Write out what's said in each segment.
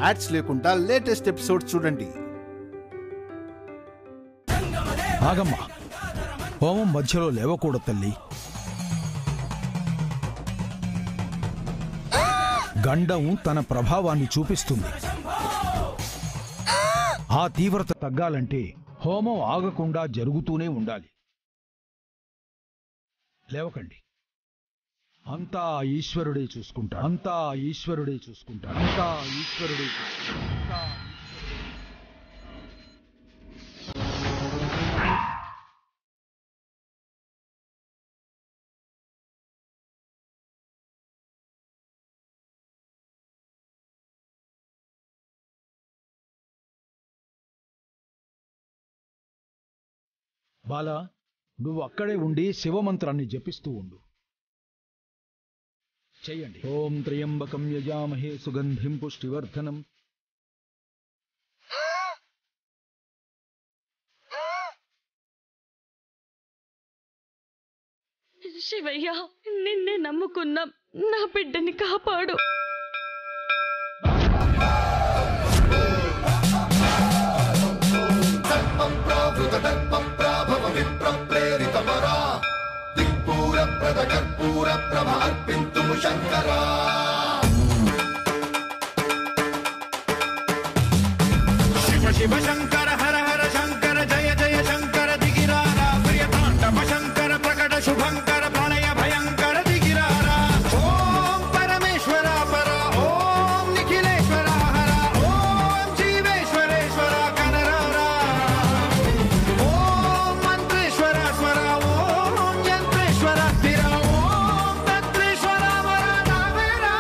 Ads లేకుండా latest episode చూడండి. ఆగమ్మా, హోమం మధ్యలో లేవకూడదు తల్లి. గండం తన ప్రభావాన్ని చూపిస్తుంది. ఆ తీవ్రత తగ్గాలంటే హోమం ఆగకుండా జరుగుతూనే ఉండాలి. లేవకండి. అంతా ఈశ్వరుడే చూసుకుంటాడు. అంతా ఈశ్వరుడే చూసుకుంటాడు. అంతా ఈశ్వరుడే చూసుకుంటాడు. బాలా, నువ్వు అక్కడే ఉండి శివమంత్రాన్ని జపిస్తూ ఉండు. చెయ్యండి. ఓం త్రయంబకం యజామహే సుగంధిం పుష్టివర్ధనం. శివయ్య, నిన్నే నమ్ముకున్నా, నా బిడ్డని కాపాడు. శివ శివ శంకర హర హర శంకర జయ జయ శంకర దిగిరారా ప్రియతాండవ శంకర ప్రకట శుభంకర ప్రళయ భయంకర దిగిరారా. ఓం పరమేశ్వర పర ఓం నిఖిలేశ్వర హర ఓం జీవేశ్వరేశ్వర కనరారా. ఓం మంత్రేశ్వర స్వర ఓం యంత్రేశ్వర స్థిర ఓం తంత్రేశ్వర వర నావేరా.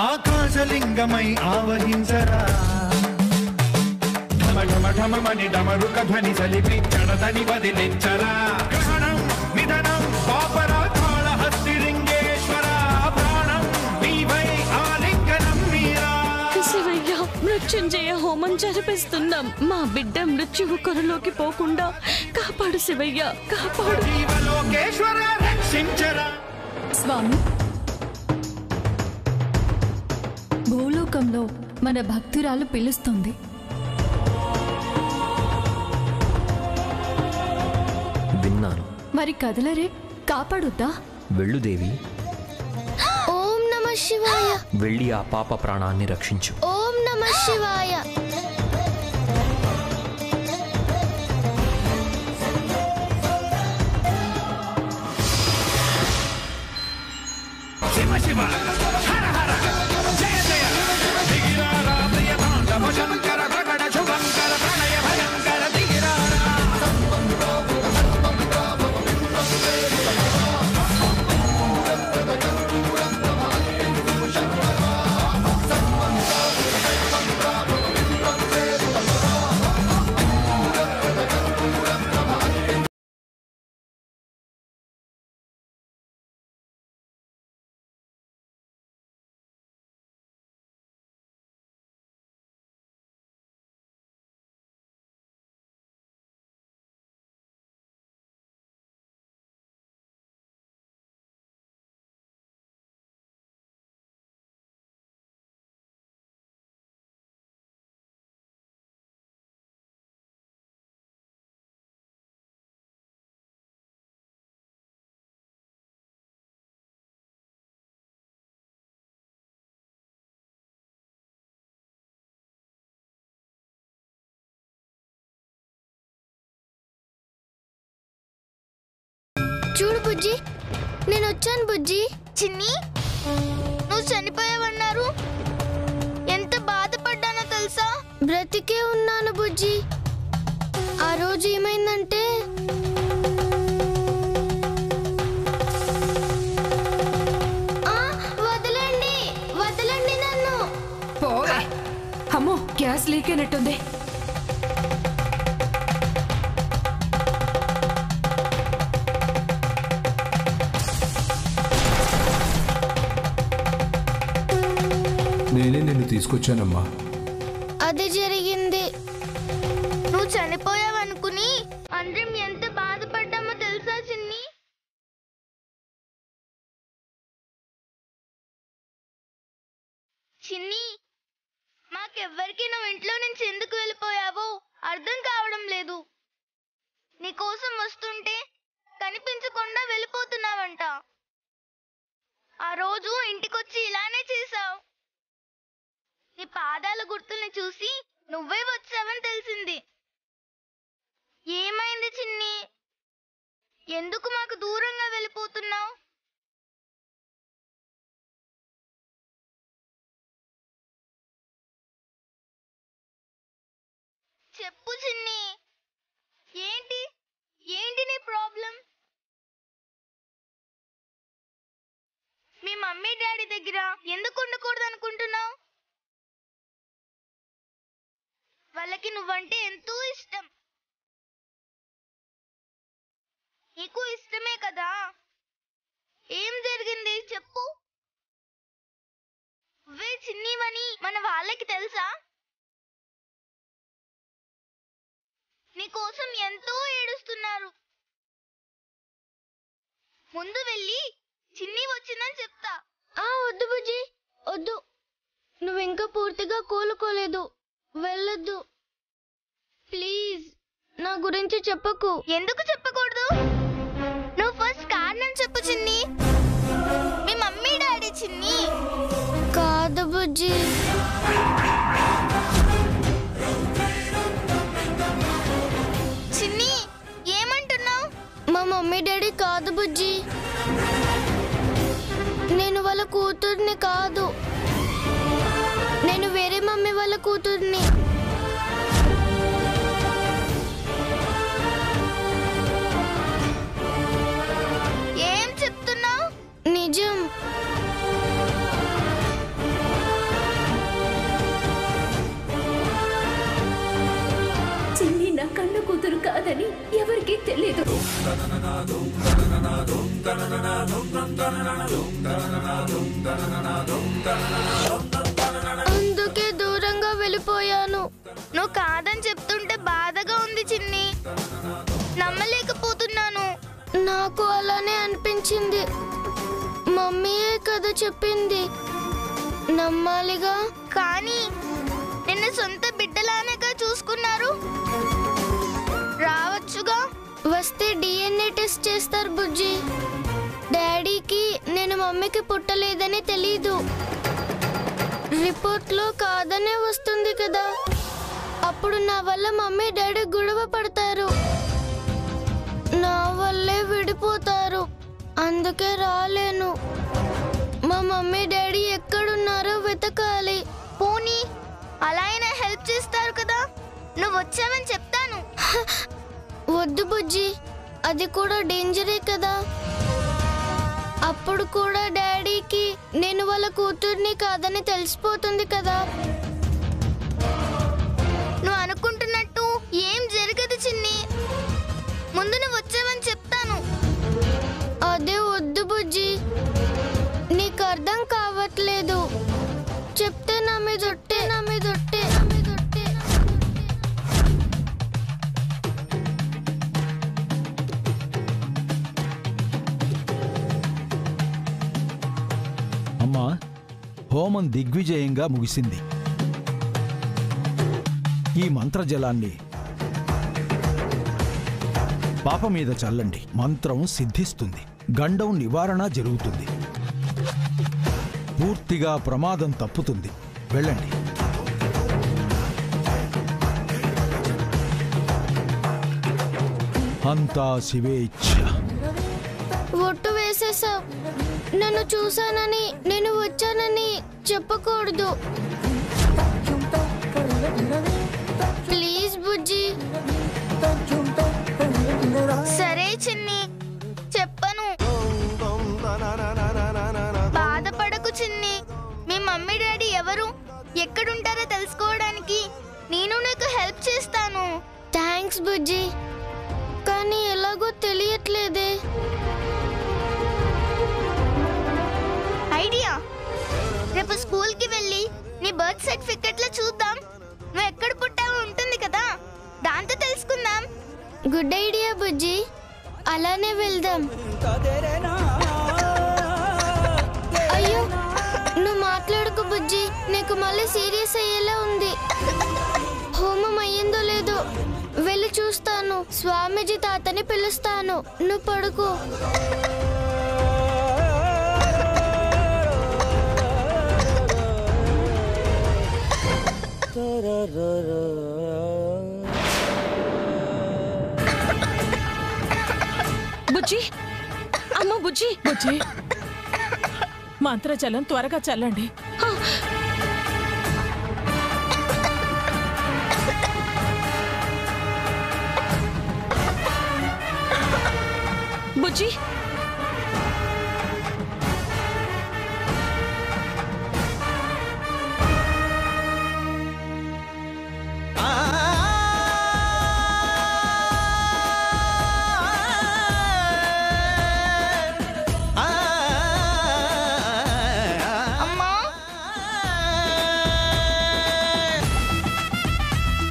ఆకాశలింగమై ఆవహించరా. ఢమ ఢమ ఢమమని డమరుక ధ్వని సలిపి చడదని వదిలించరా. గ్రహణం నిధనం పాపరా కాళహస్తిలింగేశ్వర ప్రాణం నీవై ఆలింగనం మీరా. శివయ్య, మృత్యుంజయ హోమం జరిపిస్తున్నాం. మా బిడ్డ మృత్యువు కొరలోకి పోకుండా కాపాడు శివయ్య, కాపాడు. జీవలోకేశ్వర రక్షించరా. స్వామి, భూలోకంలో మన భక్తురాలు పిలుస్తుంది. విన్నాను. మరి కదలరే, కాపాడుద్దా? వెళ్ళు దేవి. ఓం నమః శివాయ. వెళ్ళి ఆ పాప ప్రాణాన్ని రక్షించు. ఓం నమః శివాయ. శివ శివ హర హర జయ జయ దిగిరారా ప్రియతాండవ శంకర ప్రకట శుభంకర ప్రళయ భయంకర దిగిరారా. చూడు బుజ్జి, నేను వచ్చాను బుజ్జి. చిన్ని, నువ్వు చనిపోయావన్నారు. ఎంత బాధపడ్డానో తెలుసా? బ్రతికే ఉన్నాను బుజ్జి. ఆ రోజు ఏమైందంటే, వదలండి వదలండి నన్ను. అమ్మో, గ్యాస్ లీక్ అయినట్టుంది. నేనే నిన్ను తీసుకొచ్చానమ్మా. అది జరిగింది. నువ్వు చనిపోయావనుకుని అందరం ఎంత బాధపడ్డామో తెలుసా చిన్ని? చిన్ని, మాకెవ్వరికి నువ్వు ఇంట్లో నుంచి ఎందుకు వెళ్ళిపోయావో అర్థం కావడం లేదు. నీకోసం వస్తుంటే కనిపించకుండా వెళ్ళిపోతున్నావంట. ఆ రోజు ఇంటికొచ్చి ఇలానే చేశావు. నీ పాదాల గుర్తుల్ని చూసి నువ్వే వచ్చావని తెలిసింది. ఏమైంది చిన్ని? ఎందుకు మాకు దూరంగా వెళ్ళిపోతున్నావు? చెప్పు చిన్ని, ఏంటి ఏంటి నీ ప్రాబ్లం? మీ మమ్మీ డాడీ దగ్గర ఎందుకు ఉండకూడదు అనుకుంటున్నావు? వాళ్ళకి నువ్వంటే ఎంతో ఇష్టం. నీకు ఇష్టమే కదా? ఏం జరిగింది చెప్పు. నువ్వే చిన్నివని మన వాళ్ళకి తెలుసా? నీకోసం ఎంతో ఏడుస్తున్నారు. ముందు వెళ్ళి చిన్ని వచ్చిందని చెప్తా. వద్దు బుజ్జి, వద్దు. నువ్వింకా పూర్తిగా కోలుకోలేదు. వెళ్ళొద్దు ప్లీజ్. నా గురించి చెప్పకు. ఎందుకు చెప్పకూడదు? నువ్వు ఫస్ట్ కారణం చెప్పు చిన్ని. మీ మమ్మీ డాడీ చిన్ని. కాదు బుజ్జి. చిన్ని, ఏమంటున్నావు? మా మమ్మీ డాడీ కాదు బుజ్జి. నేను వాళ్ళ కూతుర్ని కాదు. నేను వేరే మమ్మీ వాళ్ళ కూతుర్ని. ఏం చెప్తున్నావు? నిజం. చిన్ని నా కన్న కూతురు కాదని ఎవరికీ తెలియదు. అందుకే దూరంగా వెళ్ళిపోయాను. నువ్వు కాదని చెప్తుంటే బాధగా ఉంది చిన్ని. నమ్మలేకపోతున్నాను. నాకు అలానే అనిపించింది. మమ్మీయే కదా చెప్పింది. నమ్మాలిగా. కానీ నిన్ను సొంత బిడ్డలానేగా చూసుకున్నారు. రావచ్చుగా. వస్తే DNA టెస్ట్ చేస్తారు బుజ్జి. డాడీకి నేను మమ్మీకి పుట్టలేదని తెలీదు. రిపోర్ట్లో కాదనే వస్తుంది కదా. అప్పుడు నా వల్ల మమ్మీ డాడీ గొడవ పడతారు. నా వల్లే విడిపోతారు. అందుకే రాలేను. మా మమ్మీ డాడీ ఎక్కడున్నారో వెతకాలి. పోనీ అలా అయినా హెల్ప్ చేస్తారు కదా. నువ్వు వచ్చావని చెప్తాను. వద్దు బుజ్జి, అది కూడా డేంజరే కదా. అప్పుడు కూడా డాడీకి నేను వాళ్ళ కూతుర్ని కాదని తెలిసిపోతుంది కదా. నువ్వు అనుకుంటున్నట్టు ఏం జరగదు చిన్ని. ముందు నువ్వు వచ్చావని చెప్తాను. అదే వద్దు బుజ్జి, నీకు అర్థం కావట్లేదు. చెప్తే నా మీదొట్టే. అమ్మా, హోమం దిగ్విజయంగా ముగిసింది. ఈ మంత్రజలాన్ని పాప మీద చల్లండి. మంత్రం సిద్ధిస్తుంది. గండం నివారణ జరుగుతుంది. పూర్తిగా ప్రమాదం తప్పుతుంది. వెళ్ళండి. అంతా శివేచ్ఛ. ఒట్టు వేసేసావు. నన్ను చూశానని నేను వచ్చానని చెప్పకూడదు. ప్లీజ్ బుజ్జి. సరే చిన్ని, చెప్పను. బాధపడకు చిన్ని. మీ మమ్మీ డాడీ ఎవరు, ఎక్కడుంటారో తెలుసుకోవడానికి నేను నీకు హెల్ప్ చేస్తాను. థ్యాంక్స్ బుజ్జి. కానీ ఎలాగో తెలియట్లేదే. ఐడియా. రేపు స్కూల్కి వెళ్ళి బర్త్ సర్టిఫికెట్ లో చూద్దాం. నువ్వు ఎక్కడ పుట్టావో ఉంటుంది కదా, దాంతో తెలుసుకుందాం. గుడ్ ఐడియా బుజ్జి, అలానే వెళ్దాం. అయ్యో నువ్వు మాట్లాడుకు బుజ్జి, నీకు మళ్ళీ సీరియస్ అయ్యేలా ఉంది. హోమం అయ్యిందో లేదో వెళ్ళి చూస్తాను. స్వామీజీ తాతని పిలుస్తాను, నువ్వు పడుకో. బుజ్జి, అమ్మ బుజ్జి. బుజ్జి, మంత్రజలం త్వరగా చల్లండి. బుజ్జి,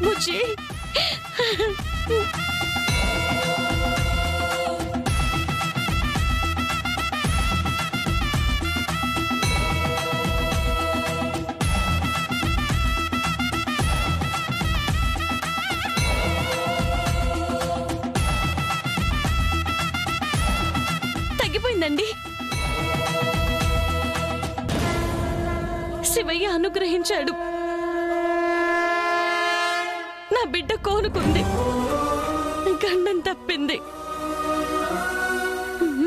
బుజ్జి. తగ్గిపోయిందండి. శివయ్య అనుగ్రహించాడు. నా బిడ్డ కోలుకుంది, గండం తప్పింది.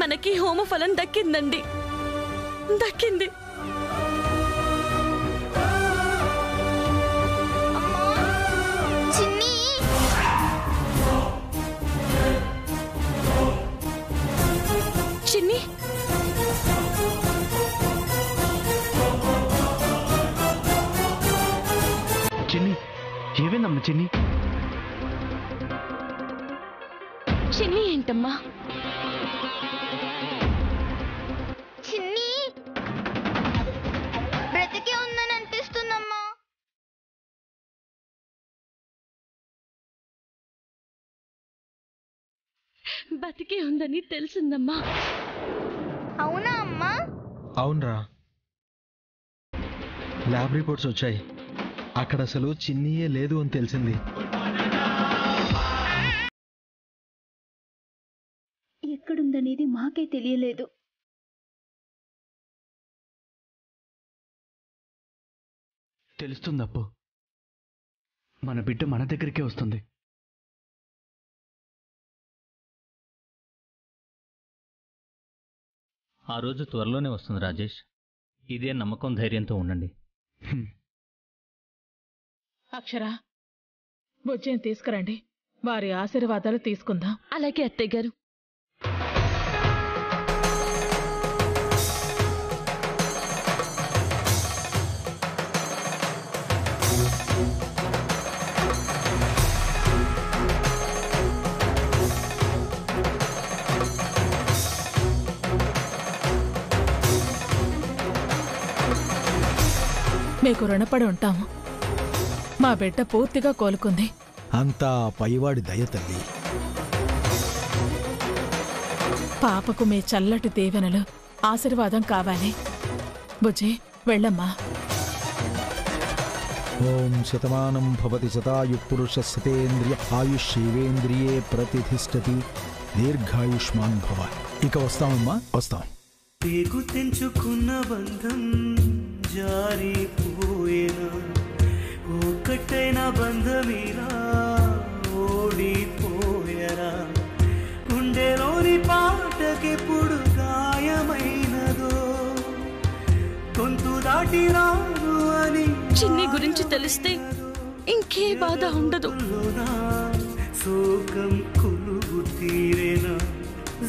మనకి హోమఫలం దక్కిందండి, దక్కింది. చిన్ని, చిన్ని, చిన్ని, ఏమైందమ్మా చిన్ని? చిన్ని ఏంటమ్మా? చిన్ని బ్రతికే ఉందని అనిపిస్తుందమ్మా. బతికే ఉందని తెలిసిందమ్మా. అవునా అమ్మా? అవునరా, ల్యాబ్ రిపోర్ట్స్ వచ్చాయి. అక్కడ అసలు చిన్నీయే లేదు అని తెలిసింది. ఎక్కడుందనేది మాకే తెలియలేదు. తెలుస్తుందప్పు, మన బిడ్డ మన దగ్గరికే వస్తుంది. ఆ రోజు త్వరలోనే వస్తుంది రాజేష్. ఇదే నమ్మకం, ధైర్యంతో ఉండండి. అక్షర, బుజ్జిని తీసుకురండి, వారి ఆశీర్వాదాలు తీసుకుందాం. అలాగే అత్తయ్య గారు. మీకు రుణపడి ఉంటాము. మా బిడ్డ పూర్తిగా కోలుకుంది. అంతా పైవాడి దయ తల్లి. పాపకు మీ చల్లటి దీవెనలు, ఆశీర్వాదం కావాలి. బుజ్జి, వెళ్ళమ్మా. ఓం శతమానం భవతి శతాయు పురుష శతేంద్రియ ఆయుష్యేంద్రియే ప్రతిష్ఠతి దీర్ఘాయుష్మాన్ భవ. ఇక వస్తామమ్మా, వస్తాం. పేగు తెంచుకున్న బంధం జారిపోయేనా, ఒక్కటైన బంధమీరా ఓడిపోయరా. గుండెలోని పాటకెప్పుడు గాయమైనదో గొంతు దాటి రాను అని. చిన్ని గురించి తెలిస్తే ఇంకే బాధ ఉండదు. శోకం కొలువు తీరేనా,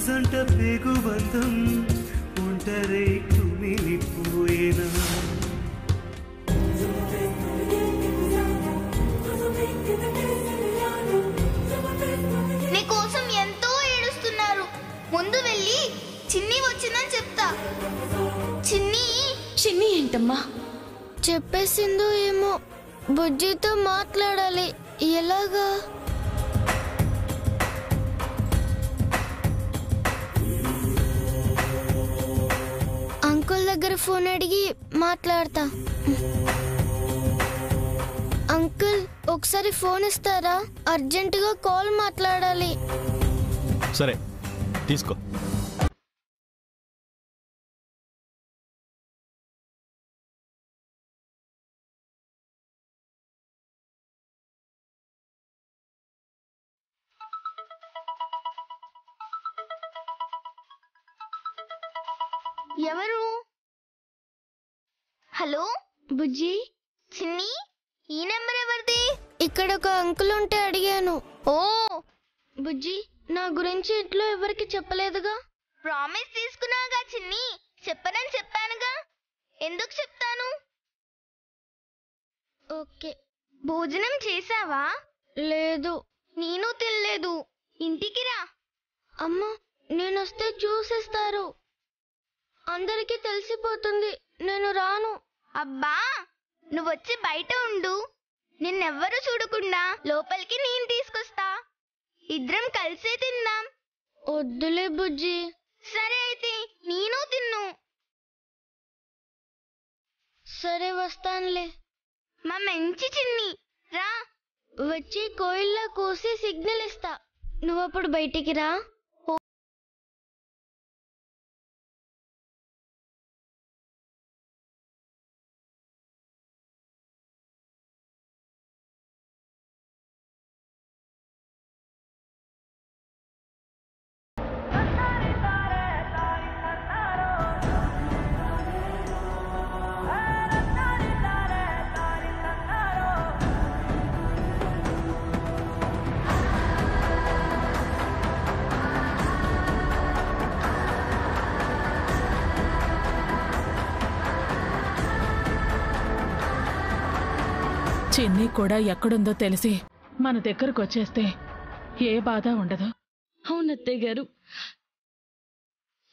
జంట పేగు బంధం ఒంటరై కుమిలిపోయేనా. నీకోసం ఎంతో ఏడుస్తున్నారు. ముందు వెళ్ళి చిన్ని వచ్చిందని చెప్తా. చిన్ని. చిన్ని ఏంటమ్మా? చెప్పేసిందో ఏమో. బుజ్జితో మాట్లాడాలి. ఎలాగా? అంకుల్ దగ్గర ఫోన్ అడిగి మాట్లాడతా. అంకుల్, ఒకసారి ఫోన్ ఇస్తారా? అర్జెంటుగా కాల్ మాట్లాడాలి. సరే తీసుకో. ఎవరు? హలో బుజ్జి, చిన్ని, ఈ నెంబర్ ఎవరిది? ఇక్కడ ఒక అంకుల్ ఉంటే అడిగాను. ఓ బుజ్జి, నా గురించి ఇంట్లో ఎవరికి చెప్పలేదుగా? ప్రామిస్ తీసుకున్నాగా చిన్ని, చెప్పనని చెప్పానుగా. ఎందుకు చెప్తాను? ఓకే. భోజనం చేసావా? లేదు. నేను తినలేదు. ఇంటికి రా. అమ్మా, నేనొస్తే చూసేస్తారు. అందరికీ తెలిసిపోతుంది. నేను రాను. అబ్బా, నువ్వొచ్చి బయట ఉండు. నిన్నెవ్వరూ చూడకుండా లోపలికి నేను తీసుకొస్తా. ఇద్దరం కలిసే తిందాం. వద్దులే బుజ్జి. సరే అయితే నేను తిన్ను. సరే వస్తానులే. మా మంచి చిన్ని, రా. వచ్చి కోయిల్లా కోసి సిగ్నల్ ఇస్తా. నువ్వప్పుడు బయటికి రా. చిన్ని కూడా ఎక్కడుందో తెలిసి మన దగ్గరకు వచ్చేస్తే ఏ బాధ ఉండదు. అవునత్తయ్య గారు,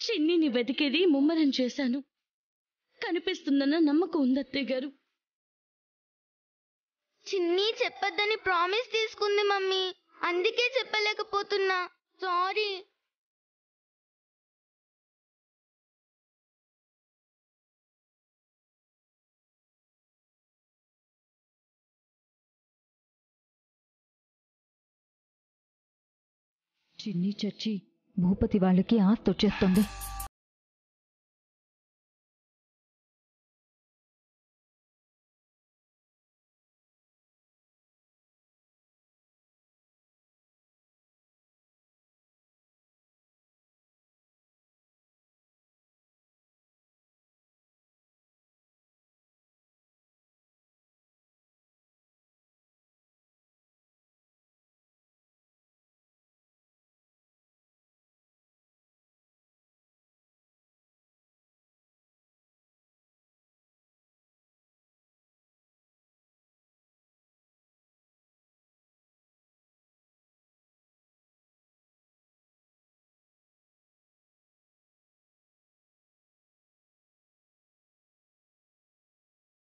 చిన్నిని వెతికేది ముమ్మరం చేశాను. కనిపిస్తుందన్న నమ్మకం ఉంది అత్తయ్య గారు. చిన్ని చెప్పొద్దని ప్రామిస్ తీసుకుంది మమ్మీ, అందుకే చెప్పలేకపోతున్నా. సారీ. చిన్ని చచ్చి భూపతి వాళ్ళకి ఆస్తి వచ్చేస్తుంది.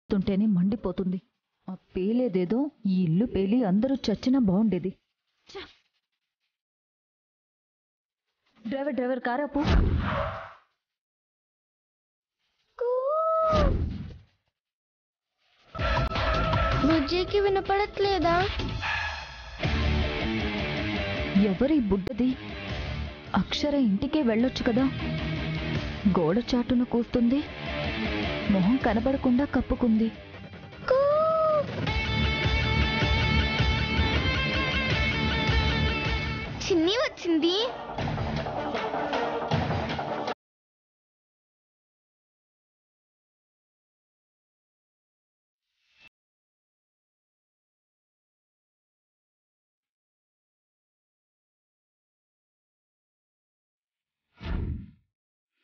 తుంటేనే మండిపోతుంది. ఆ పేలేదేదో ఈ ఇల్లు పేలి అందరూ చచ్చినా బాగుండేది. డ్రైవర్ కారాపు. బుజ్జికి వినపడట్లేదా? ఎవరి బుడ్డది? అక్షర ఇంటికే వెళ్ళొచ్చు కదా. గోడ చాటున కూస్తుంది, మొహం కనబడకుండా కప్పుకుంది. చిన్ని వచ్చింది.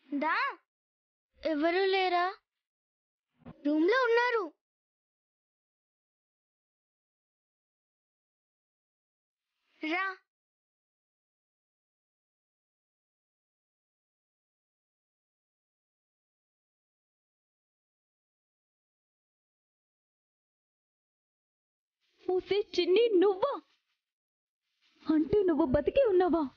దా, ఎవరు లేరా? రూమ్ లో ఉన్నారు. రా. ఊసే చిన్ని, నువ్వా? అంటే నువ్వు బతికే ఉన్నావా?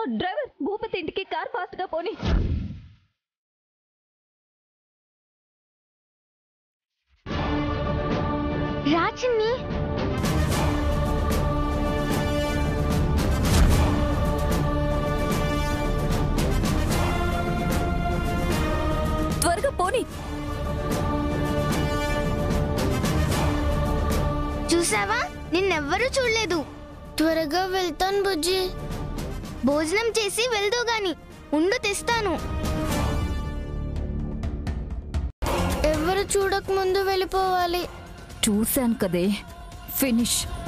డ్రైవర్, భూపతి ఇంటికి కార్ ఫాస్ట్ గా పోని. రా చిన్ని. త్వరగా పోని. చూసావా, నిన్నెవ్వరూ చూడలేదు. త్వరగా వెళ్తాను బుజ్జి. భోజనం చేసి వెళ్దు గాని. ఉండు, తెస్తాను. ఎవరు చూడక ముందు వెళ్ళిపోవాలి. చూశాను కదే. ఫినిష్.